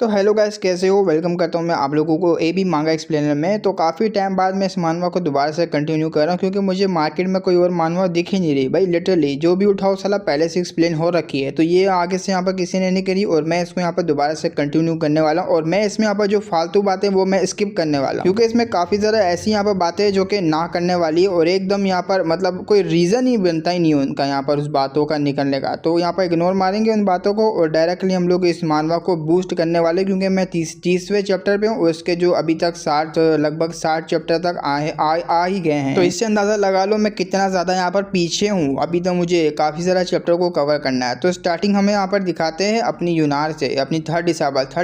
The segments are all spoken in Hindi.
तो हेलो गाइस, कैसे हो। वेलकम करता हूं मैं आप लोगों को ए बी मांगा एक्सप्लेनर में। तो काफ़ी टाइम बाद मैं इस मानवा को दोबारा से कंटिन्यू कर रहा हूं क्योंकि मुझे मार्केट में कोई और मानवा दिख ही नहीं रही भाई। लिटरली जो भी उठाओ साला पहले से एक्सप्लेन हो रखी है, तो ये आगे से यहाँ पर किसी ने नहीं करी और मैं इसको यहाँ पर दोबारा से कंटिन्यू करने वाला हूँ। और मैं इसमें यहाँ पर जो फालतू बातें वो मैं स्किप करने वाला हूँ क्योंकि इसमें काफ़ी ज़्यादा ऐसी यहाँ पर बातें जो कि ना करने वाली है और एकदम यहाँ पर मतलब कोई रीज़न ही बनता ही नहीं उनका यहाँ पर उस बातों का निकलने का। तो यहाँ पर इग्नोर मारेंगे उन बातों को और डायरेक्टली हम लोग इस मानवा को बूस्ट करने वाले, क्योंकि मैं 30वें चैप्टर पे हूँ। उसके जो अभी तक लगभग 60 चैप्टर तक आ ही गए हैं। तो इससे अंदाजा लगा लो मैं कितना ज़्यादा यहाँ पर पीछे हूँ। अभी तो मुझे काफ़ी सारा चैप्टर को कवर करना है। तो स्टार्टिंग हमें यहाँ पर दिखाते हैं अपनी यूनार से, अपनी थर्ड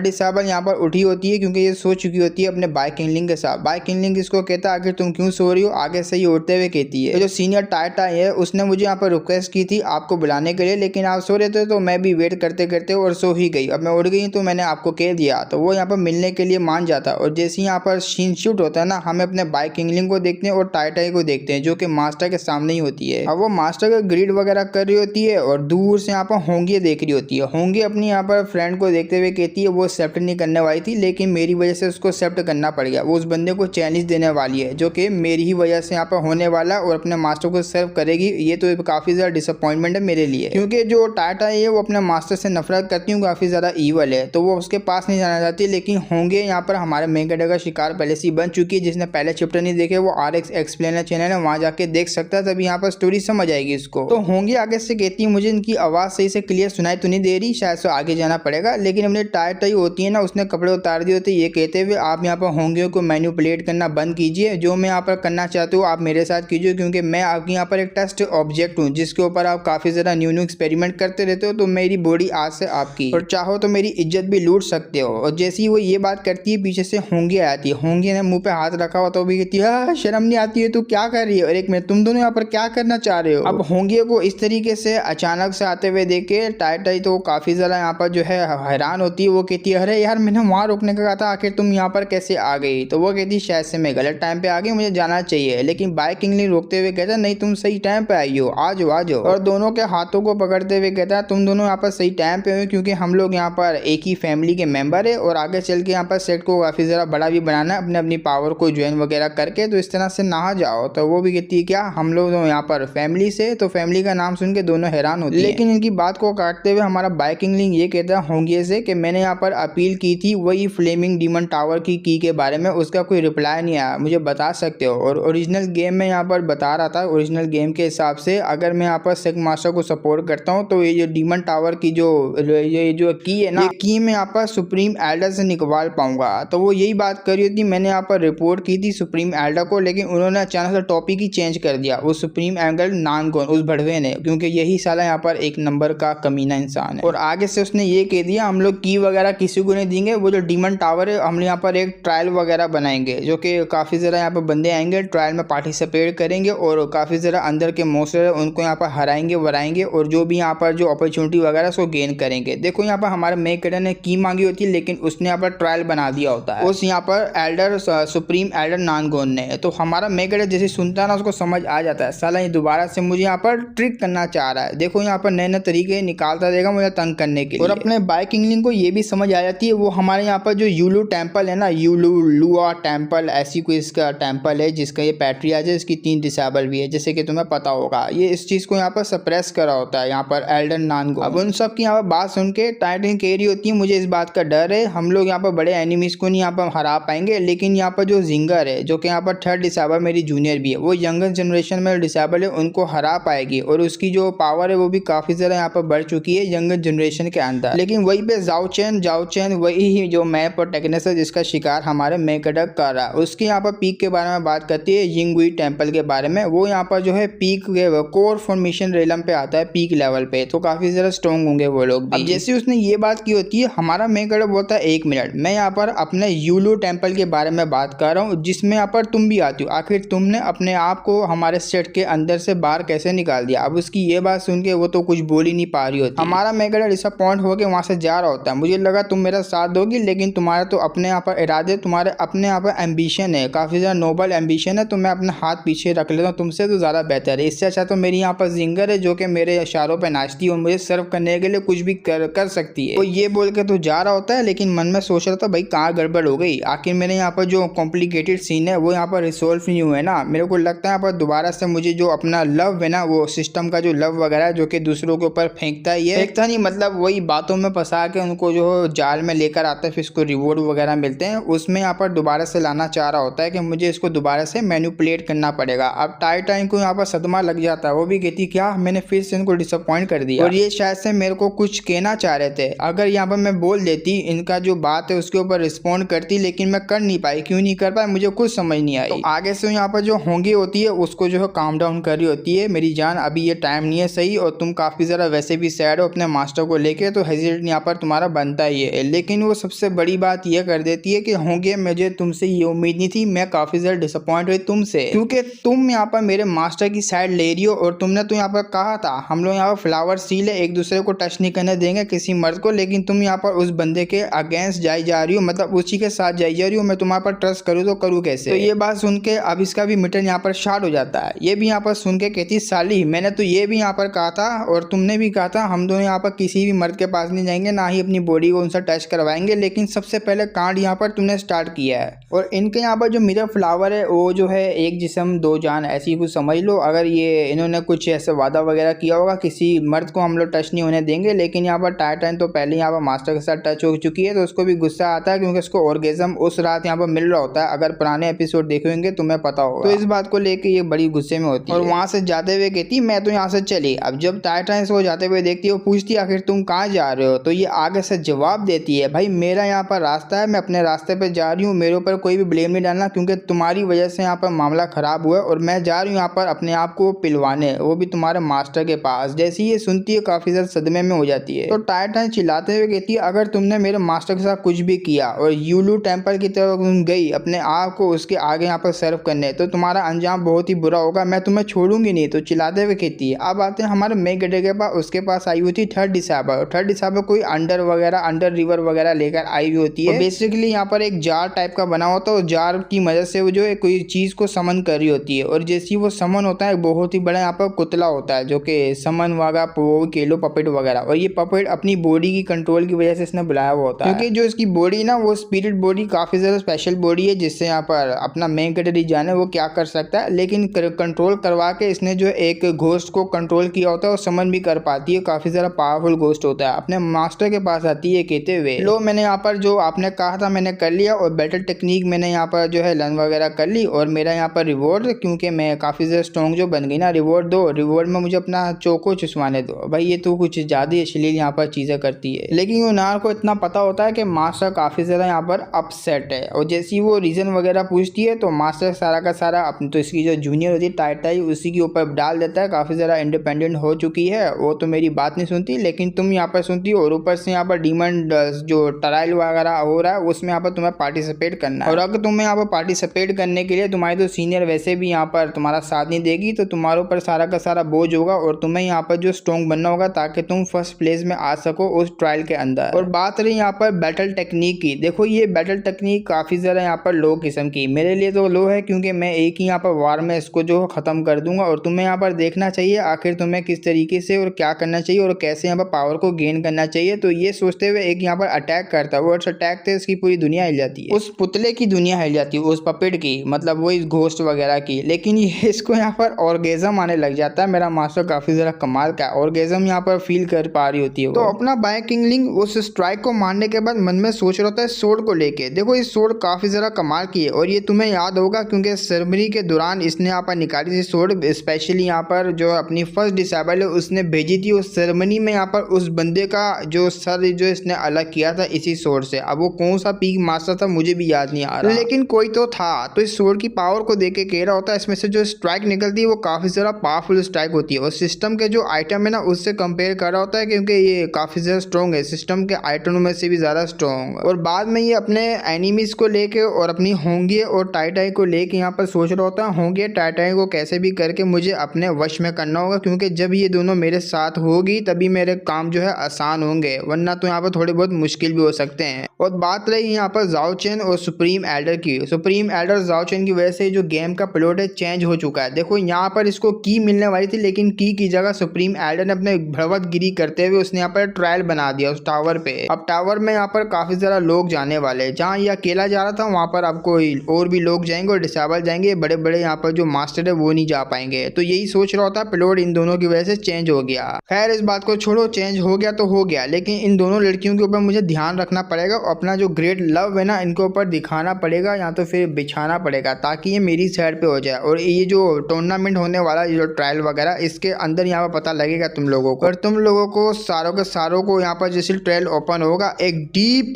डिसेबल यहाँ पर उठी होती है क्योंकि ये सो चुकी होती है अपने बाय किंगलिंग के साथ। बाय किंगलिंग इसको कहता है आखिर तुम क्यों सो रही हो, आगे से ही उठते हुए कहती है। तो जो सीनियर टाटा है उसने मुझे यहाँ पर रिक्वेस्ट की थी आपको बुलाने के लिए, लेकिन आप सो रहे थे तो मैं भी वेट करते करते और सो ही गई। अब मैं उठ गई तो मैंने आपको कह दिया, तो वो यहाँ पर मिलने के लिए मान जाता है। और जैसे यहाँ पर सीन शूट होता है ना, हमें अपने बाय किंगलिंग को देखते हैं और टाइटाई को देखते हैं जो कि मास्टर के सामने ही होती है। अब वो मास्टर का ग्रीड वगैरह कर रही होती है और दूर से यहाँ पर होंगी देख रही होती है। होंगी अपनी यहाँ पर फ्रेंड को देखते हुए कहती है वो एक्सेप्ट नहीं करने वाली थी, लेकिन मेरी वजह से उसको एक्सेप्ट करना पड़ गया। वो उस बंदे को चैलेंज देने वाली है जो कि मेरी ही वजह से यहाँ पर होने वाला है और अपने मास्टर को सर्व करेगी। ये तो काफी ज्यादा डिसअपॉइंटमेंट है मेरे लिए, क्योंकि जो टाटा है वो अपने मास्टर से नफरत करती हूँ, काफी ज्यादा ईवल है, तो वो उसके पास नहीं जाना चाहती। लेकिन होंगे यहाँ पर हमारे मेन कैरेक्टर का शिकार पहले से बन चुकी है। जिसने पहले चैप्टर नहीं देखे वो RX एक्सप्लेनर चैनल है, वहां जाके देख सकता है, तभी यहाँ पर स्टोरी समझ आएगी इसको। तो होंगी आगे से कहती है मुझे इनकी आवाज सही से क्लियर सुनाई तो नहीं दे रही, शायद से आगे जाना पड़ेगा। लेकिन अपनी टाइटाई होती है ना, उसने कपड़े उतार दिए होते ये कहते हुए आप यहाँ पर होंगे को मैनिपुलेट करना बंद कीजिए। जो मैं यहाँ पर करना चाहती हूँ आप मेरे साथ कीजिए, क्योंकि मैं आपकी यहाँ पर एक टेस्ट ऑब्जेक्ट हूँ जिसके ऊपर आप काफी ज्यादा न्यू एक्सपेरिमेंट करते रहते हो। तो मेरी बॉडी आज से आपकी, और चाहो तो मेरी इज्जत भी लूट सकते हो। और जैसे ही वो ये बात करती है पीछे से होंगी आती है। होंगी ने मुंह पे हाथ रखा हुआ तो भी कहती है शर्म नहीं आती है तू क्या कर रही है, और एक मिनट तुम दोनों यहाँ पर क्या करना चाह रहे हो। अब होंगी को इस तरीके से अचानक से आते हुए देखे टाइटाई तो काफी ज्यादा यहाँ पर जो है हैरान होती है। वो कहती है अरे यार मैंने वहां रोकने का कहा था, आखिर तुम यहाँ पर कैसे आ गई। तो वो कहती शायद से मैं गलत टाइम पे आ गई, मुझे जाना चाहिए। लेकिन बाय किंगली रोकते हुए कहता नहीं तुम सही टाइम पे आई हो, आ जाओ। और दोनों के हाथों को पकड़ते हुए कहता है तुम दोनों यहाँ पर सही टाइम पे हो, क्योंकि हम लोग यहाँ पर एक ही फैमिली के मेंबर है और आगे चल के यहाँ पर सेट को काफी ज्यादा बड़ा भी बनाना है अपने अपनी पावर को ज्वाइन वगैरह करके। तो इस तरह से ना जाओ। तो वो भी कहती है क्या हम लोग यहाँ पर फैमिली से, तो फैमिली का नाम सुन के दोनों हैरान होते हैं। लेकिन इनकी बात को काटते हुए हमारा बाय किंगलिंग ये कहता है होंगे से कि मैंने यहाँ पर अपील की थी वही फ्लेमिंग डीमन टावर की के बारे में, उसका कोई रिप्लाई नहीं आया, मुझे बता सकते हो। और ओरिजिनल गेम में यहाँ पर बता रहा था, ओरिजिनल गेम के हिसाब से अगर मैं यहाँ पर सेक मास्टर को सपोर्ट करता हूँ तो ये जो डीमन टावर की ये जो की है ना, ये की मैं यहाँ पर सुप्रीम एल्डर से निकलवा पाऊंगा। तो वो यही बात कर रही थी। मैंने यहाँ पर रिपोर्ट की थी सुप्रीम एल्डर को, लेकिन उन्होंने अचानक से टॉपिक ही चेंज कर दिया। वो सुप्रीम एल्डर नानगोन उस भड़वे ने, क्योंकि यही साला यहाँ पर एक नंबर का कमीना इंसान है। और आगे से उसने ये कह दिया हम लोग की वगैरह किसी को नहीं देंगे, वो जो डीमन टावर है हम यहाँ पर एक ट्रायल वगैरह बनाएंगे जो कि काफी ज्यादा यहाँ पर बंदे आएंगे, ट्रायल में पार्टिसिपेट करेंगे और काफी ज्यादा अंदर के मोस्टर है उनको यहाँ पर हराएंगे वराएंगे, और जो भी यहाँ पर जो अपॉर्चुनिटी वगैरह उसको गेन करेंगे। देखो यहाँ पर हमारे मेक कैरेक्टर ने की मांगी होती है, लेकिन उसने यहाँ पर ट्रायल बना दिया होता है उस यहाँ पर एल्डर सुप्रीम एल्डर नानगोन ने। तो हमारा मेक कैरेक्टर जैसे सुनता है ना उसको समझ आ जाता है साला ये दोबारा से मुझे यहाँ पर ट्रिक करना चाह रहा है। देखो यहाँ पर नए नए तरीके निकालता रहेगा मुझे तंग करने के लिए। और अपने बाय किंगलिंग को ये भी समझ आ जाती है, वो हमारे यहाँ पर जो यूलू टेम्पल है ना, यूलुआ टेम्पल ऐसी कोई इसका टेम्पल है जिसका ये पैट्रियाज है, इसकी 3 डिसेबल भी है जैसे कि तुम्हें पता होगा। ये इस चीज को यहाँ पर सप्रेस करा होता है यहाँ पर एल्डर नानगोन। अब उन सब की यहाँ पर बात सुन के टाइटन कह रही होती है मुझे इस बात का डर है हम लोग यहाँ पर बड़े एनिमीज को नहीं यहाँ पर हरा पाएंगे, लेकिन यहाँ पर जो जिंगर है जो कि यहाँ पर 3rd डिसेबल मेरी जूनियर भी है, वो यंगर जनरेशन में डिसेबल है उनको हरा पाएगी। और उसकी जो पावर है वो भी काफी ज्यादा यहाँ पर बढ़ चुकी है यंगर जनरेशन के अंदर। लेकिन वही पे जाओ चैन वही जो मैप और टेक्नेस है जिसका शिकार हमारे मेकडक कर रहा है। उसकी यहाँ पर पीक के बारे में बात करती है यिंगुई टेम्पल के बारे में। वो यहाँ पर जो है पीक कोर फॉर्मेशन रेलम पे आता है पीक लेवल पे, तो काफी ज्यादा स्ट्रॉन्ग होंगे वो लोग भी। अब जैसे उसने ये बात की होती है हमारा मेकडक बोलता है 1 मिनट मैं यहाँ पर अपने यूलू टेम्पल के बारे में बात कर रहा हूँ जिसमें यहाँ पर तुम भी आती हो, आखिर तुमने अपने आप को हमारे सेट के अंदर से बाहर कैसे निकाल दिया। अब उसकी ये बात सुन के वो तो कुछ बोल ही नहीं पा रही होती। हमारा मेकडक डिसअपॉइंट होकर वहां से जा रहा होता है। मुझे लगा तुम मेरा साथ दोगी, लेकिन तुम्हारे तो अपने यहाँ पर इरादे, तुम्हारे अपने यहाँ पर एम्बिशन है, काफी ज्यादा नोबल एम्बिशन है, तो मैं अपना हाथ पीछे रख लेता हूँ, तुमसे तो ज्यादा बेहतर है। इससे अच्छा तो मेरी यहाँ पर जिंगर है जो कि मेरे इशारों पे नाचती है और मुझे सर्व करने के लिए कुछ भी कर सकती है। तो ये बोल के तो जा जा रहा होता है, लेकिन मन में सोच रहा था भाई कहाँ गड़बड़ हो गई, आखिर मेरे यहाँ पर जो कॉम्प्लिकेटेड सीन है वो यहाँ पर रिसोल्व नहीं हुआ है ना। मेरे को लगता है यहाँ पर दोबारा से मुझे जो अपना लव है ना, वो सिस्टम का जो लव वगैरह जो कि दूसरों के ऊपर फेंकता है, ये फेंकता नहीं मतलब वही बातों में फंसा के उनको जो जाल में लेकर आता है, फिर इसको रिवॉर्ड वगैरह मिलते हैं, उसमें यहाँ पर दोबारा से लाना चाह रहा होता है कि मुझे इसको दोबारा से मैनिपुलेट करना पड़ेगा। अब टाइटन को यहाँ पर सदमा लग जाता है, वो भी कहती क्या मैंने फिर से इनको डिसअपॉइंट कर दिया, और ये शायद से मेरे को कुछ कहना चाह रहे थे। अगर यहाँ पर मैं बोल देती इनका जो बात है उसके ऊपर रिस्पॉन्ड करती, लेकिन मैं कर नहीं पाई। क्यों नहीं कर पाई मुझे कुछ समझ नहीं आई। तो आगे से यहाँ पर जो होंगी होती है उसको जो है काम डाउन कर रही होती है, मेरी जान अभी ये टाइम नहीं है सही, और तुम काफी जरा वैसे भी सैड हो अपने मास्टर को लेके, तो हेजिटेट यहाँ पर तुम्हारा बनता ही है। लेकिन वो सबसे बड़ी बात यह कर देती है कि होंगे मुझे तुमसे ये उम्मीद नहीं थी, मैं काफी ज्यादा डिसअपॉइंट हुई तुमसे, क्योंकि तुम यहाँ पर मेरे मास्टर की साइड ले रही हो, और तुमने तो यहाँ पर कहा था हम लोग यहाँ पर फ्लावर सील है, एक दूसरे को टच नहीं करने देंगे किसी मर्द को, लेकिन तुम यहाँ पर उस बंदे के अगेंस्ट जाई जा रही हो, मतलब उसी के साथ जाई जा रही हो। मैं तुम्हारे पर ट्रस्ट करूँ तो करूँ कैसे। तो ये बात सुन के अब इसका भी मिटन यहाँ पर स्टार्ट हो जाता है। ये भी यहाँ पर सुन के कहती साली मैंने तो ये भी यहाँ पर कहा था और तुमने भी कहा था हम दोनों यहाँ पर किसी भी मर्द के पास नहीं जाएंगे, ना ही अपनी बॉडी को उनसे टच करवाएंगे, लेकिन सबसे पहले कांड यहाँ पर तुमने स्टार्ट किया है। और इनके यहाँ पर जो मिरर फ्लावर है वो जो है एक जिस्म दो जान ऐसी कुछ समझ लो। अगर ये इन्होंने कुछ ऐसे वादा वगैरह किया होगा किसी मर्द को हम लोग टच नहीं होने देंगे, लेकिन यहाँ पर टाइटन तो पहले यहाँ पर मास्टर के साथ टच हो चुकी है, तो उसको भी गुस्सा आता है क्योंकि उसको ऑर्गेज्म उस रात यहाँ पर मिल रहा होता है। अगर पुराने एपिसोड देखे होंगे तुम्हें पता होगा। तो इस बात को लेके ये बड़ी गुस्से में होती है और वहां से जाते हुए कहती मैं तो यहाँ से चली। अब जब टाइटन इसको जाते हुए देखती है वो पूछती है आखिर तुम कहाँ जा रहे हो, तो ये आगे से जवाब देती है भाई मेरा यहाँ पर रास्ता है, मैं अपने रास्ते पे जा रही हूँ, मेरे ऊपर कोई भी ब्लेम नहीं डालना क्योंकि तुम्हारी वजह से यहाँ पर मामला खराब हुआ और मैं जा रही हूँ यहाँ पर अपने आप को पिलवाने, वो भी तुम्हारे मास्टर के पास। जैसे ये सुनती है काफी ज्यादा सदमे में हो जाती है। तो टाइटन चिल्लाते हुए कहती है अगर तुमने मेरे मास्टर के साथ कुछ भी किया और यूलू टेम्पल की तरफ तुम गई अपने आप को उसके आगे यहाँ पर सर्व करने, तो तुम्हारा अंजाम बहुत ही बुरा होगा, मैं तुम्हें छोड़ूंगी नहीं। तो चिल्लाते हुए कहती है। अब आते हैं हमारे मेगेडे के पास, उसके पास आई हुई थी थर्ड डिसाइबर। थर्ड डिसाइबर कोई अंडर रिवर वगैरह लेकर आई हुई होती है। बेसिकली यहाँ पर एक जार टाइप का बना होता है और जार की मदद से वो जो है कोई चीज को समन कर रही होती है, और जैसी वो समन होता है बहुत ही बड़ा यहाँ पर कुतला होता है जो कि समन वागा केलो पपेट वगैरह, और ये पपेट अपनी बॉडी की कंट्रोल की वजह से इसने बुलाया हुआ होता है, क्योंकि जो इसकी बॉडी ना वो स्पिरिट बॉडी काफी ज्यादा स्पेशल बॉडी है, जिससे यहाँ पर अपना मेन कैरेक्टर जाने वो क्या कर सकता है, लेकिन कंट्रोल करवा के इसने जो एक घोस्ट को कंट्रोल किया होता है और समन भी कर पाती है, काफी ज्यादा पावरफुल घोस्ट होता है। अपने मास्टर के पास आती है कहते हुए लो मैंने यहाँ पर जो आपने कहा था मैंने कर लिया, और बैटल टेक्निक मैंने यहाँ पर जो है लर्न वगैरह कर ली, और मेरा यहाँ पर रिवॉर्ड क्योंकि मैं काफी ज्यादा स्ट्रॉन्ग जो बन गई ना, रिवॉर्ड दो, रिवॉर्ड में मुझे अपना चोको चुसवाने दो। भाई ये तो कुछ ज्यादा अश्लील यहाँ पर चीजें करती है, लेकिन यूनार को इतना पता होता है कि मास्टर काफी ज्यादा यहाँ पर अपसेट है, और जैसी वो रीजन वगैरह पूछती है तो मास्टर सारा का सारा अपनी तो इसकी जो जूनियर होती है टाइटाई उसी के ऊपर डाल देता है, काफी ज्यादा इंडिपेंडेंट हो चुकी है, वो तो मेरी बात नहीं सुनती, लेकिन तुम यहाँ पर सुनती हो, और ऊपर से यहाँ पर डीमन जो ट्रायल वगैरह हो रहा है उसमें यहाँ पर तुम्हें पार्टिसिपेट करना है, और अगर तुम्हें यहाँ पर पार्टिसिपेट करने के लिए तुम्हारी तो सीनियर वैसे भी यहाँ पर तुम्हारा साथ नहीं देगी, तो तुम्हारे ऊपर सारा का सारा बोझ होगा और तुम्हें यहाँ पर जो स्ट्रॉन्ग बनना होगा ताकि तुम फर्स्ट प्लेस में आ सको उस ट्रायल के अंदर। और बात रही यहाँ पर बैटल टेक्निक की, देखो ये बैटल टेक्निक काफी ज्यादा यहाँ पर लो किस्म की, मेरे लिए तो लो है क्योंकि मैं एक ही यहाँ पर वार में इसको जो खत्म कर दूंगा, और तुम्हें यहाँ पर देखना चाहिए आखिर तुम्हें किस तरीके से और क्या करना चाहिए और कैसे यहाँ पर पावर को गेन करना चाहिए। तो ये सोचते हुए एक यहाँ पर अटैक करता है, वो अटैक थे इसकी पूरी दुनिया हिल जाती है, उस पुतले की दुनिया हिल जाती है, उस पपेट की, मतलब वो इस घोस्ट वगैरह की, लेकिन ये इसको यहाँ पर ऑर्गेजम आने लग जाता है। मेरा मास्टर काफी ज्यादा कमाल का ऑर्गेजम यहाँ पर फील कर पा रही होती है। तो अपना बाय किंगलिंग उस स्ट्राइक को मारने के बाद मन में सोच रहा होता है सोर्ड को लेके, देखो इस सोर्ड काफी ज्यादा कमाल की है, और ये तुम्हें याद होगा क्योंकि सेरेमनी के दौरान इसने यहाँ पर निकाली थी सोर्ड, स्पेशली यहाँ पर जो अपनी फर्स्ट डिसेबल है उसने भेजी थी उस सेरेमनी में यहाँ पर उस बंदे का जो सर जो इसने अलग किया था इसी सोर्ड से। अब वो कौन सा पीक मास्टर था मुझे भी याद नहीं आ रहा, लेकिन कोई तो था। तो इस सोर्ड की पावर को देख के कह रहा होता है इसमें से जो स्ट्राइक निकलती है वो काफी ज्यादा पावरफुल स्ट्राइक होती है, और सिस्टम के जो आइटम है ना उससे कंपेयर कर रहा होता है क्योंकि ये काफी ज्यादा स्ट्रॉन्ग है, सिस्टम के आइटमों में से भी ज्यादा स्ट्रॉन्ग। और बाद में ये अपने एनिमीज को लेके और अपनी होंगी और टाइटाई को लेके यहाँ पर सोच रहा होता है होंगी टाइटाई को कैसे भी करके मुझे अपने वश में करना होगा, क्योंकि जब ये दोनों मेरे साथ होगी तभी मेरे काम जो है आसान होंगे, वरना तो यहाँ पर थोड़े बहुत मुश्किल भी हो सकते हैं। और बात रही यहाँ पर जाओ चेन और सुप्रीम एल्डर की, सुप्रीम एल्डर जाओ चेन की वजह से जो गेम का प्लॉट है चेंज हो चुका है। देखो यहाँ पर इसको की मिलने वाली थी, लेकिन की जगह सुप्रीम एल्डर ने अपने भड़वत गिरी करते हुए उसने यहाँ पर ट्रायल बना दिया उस टावर पे। अब टावर में यहाँ पर काफी ज्यादा लोग जाने वाले हैं। जहाँ ये अकेला जा रहा था वहाँ पर आपको और भी लोग जाएंगे और डिसेबल जाएंगे, बड़े बड़े यहाँ पर जो मास्टर है वो नहीं जा पाएंगे। तो यही सोच रहा होता, प्लॉट इन दोनों की वजह से चेंज हो गया। खैर इस बात को छोड़ो, चेंज हो गया तो हो गया, लेकिन इन दोनों लड़कियों के ऊपर मुझे ध्यान रखना पड़ेगा। अपना जो ग्रेट लव है ना इनके ऊपर दिखाना पड़ेगा या तो फिर बिछाना पड़ेगा, ताकि ये मेरी साइड पे हो जाए। और ये जो टूर्नामेंट होने वाला ये जो ट्रायल वगैरह, इसके अंदर यहाँ पर पता लगेगा तुम लोगों को। और तुम लोगों को सारों के सारों को यहाँ पर जैसे ट्रायल ओपन होगा एक डीप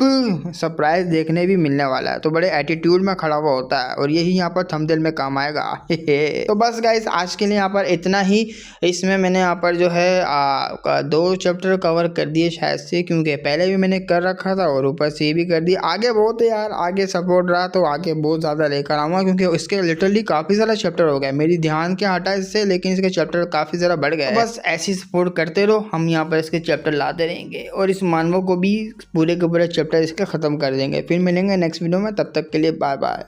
सरप्राइज देखने भी मिलने वाला है। तो बड़े एटीट्यूड में खड़ा हुआ होता है और यही यहाँ पर थंबनेल में काम आएगा। तो बस गाइस आज के लिए यहाँ पर इतना ही। इसमें मैंने यहाँ पर जो है 2 चैप्टर कवर कर दिए शायद से, क्योंकि पहले भी मैंने कर रखा था और ऊपर से ये भी कर दिया। आगे बहुत है यार, आगे सपोर्ट रहा तो आगे बहुत ज़्यादा लेकर आऊँगा, क्योंकि इसके लिटरली काफ़ी ज़्यादा चैप्टर हो गए। मेरी ध्यान क्या हटा इससे, लेकिन इसके चैप्टर काफ़ी ज़्यादा बढ़ गए। तो बस ऐसी सपोर्ट करते रहो, हम यहाँ पर इसके चैप्टर लाते रहेंगे और इस मानवों को भी पूरे के पूरे चैप्टर इसके ख़त्म कर देंगे। फिर मिलेंगे नेक्स्ट वीडियो में, तब तक के लिए बाय बाय।